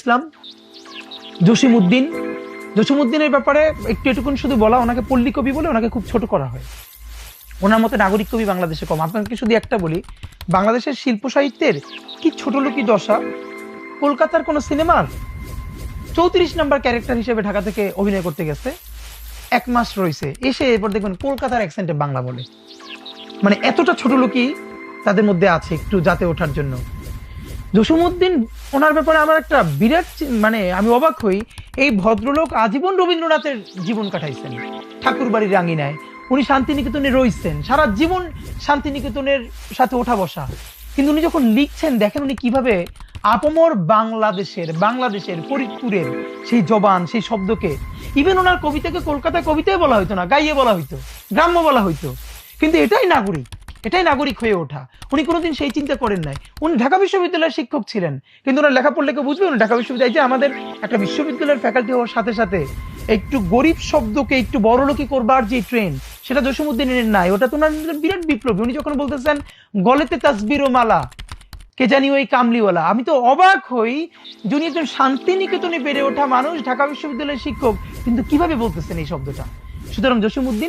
ইসলাম জসিমউদ্দিন জসিমউদ্দিনের ব্যাপারে এটুকুন শুধু বলা, ওনাকে পল্লী কবি বলে ওনাকে খুব ছোট করা হয়। ওনার মতো নাগরিক কবি বাংলাদেশে কম। আপনাকে শুধু একটা বলি, বাংলাদেশের শিল্প সাহিত্যের কি ছোট লোকই দশা। কলকাতার কোন সিনেমার 34 নম্বর ক্যারেক্টার হিসেবে ঢাকা থেকে অভিনয় করতে গেছে, 1 মাস রয়েছে, এসে এরপর দেখবেন কলকাতার অ্যাকসেন্টে বাংলা বলে। মানে এতটা ছোট লোকই তাদের মধ্যে আছে একটু যাতে ওঠার জন্য। জসিমউদ্দিন, ওনার ব্যাপারে আমার একটা বিরাট মানে আমি অবাক হই, এই ভদ্রলোক আজীবন রবীন্দ্রনাথের জীবন কাটাইছেন ঠাকুর বাড়ির রাঙিনায়। উনি শান্তিনিকেতনে রয়েছেন সারা জীবন, শান্তিনিকেতনের সাথে ওঠা বসা। কিন্তু উনি যখন লিখছেন দেখেন উনি কিভাবে আপামর বাংলাদেশের ফরিদপুরের সেই জবান, সেই শব্দকে, ইভেন ওনার কবিতাকে কলকাতা কবিতায় বলা হইতো না, গাইয়ে বলা হইতো, গ্রাম্য বলা হইতো। কিন্তু এটাই নাগরিক হয়ে ওঠা। উনি কোনোদিন সেই চিন্তা করেন নাই। উনি ঢাকা বিশ্ববিদ্যালয়ের শিক্ষক ছিলেন, কিন্তু ওনার লেখা পড়লে কেউ বুঝবে না ঢাকা বিশ্ববিদ্যালয় যে আমাদের একটা বিশ্ববিদ্যালয়ের ফ্যাকাল্টি হওয়ার সাথে সাথে একটু গরিব শব্দকে একটু বড়লোকি করবার যে ট্রেন, সেটা জসিমউদ্দিনের নাই। ওটা তো ওনার বিরাট বিপ্লবী। উনি যখন বলতেছেন গলেতে তাসবির ও মালা, কে জানি ওই কামলিওয়ালা, আমি তো অবাক হই যে উনি একজন শান্তিনিকেতনে বেড়ে ওঠা মানুষ, ঢাকা বিশ্ববিদ্যালয়ের শিক্ষক, কিন্তু কিভাবে বলতেছেন এই শব্দটা। সুতরাং জসিমউদ্দিন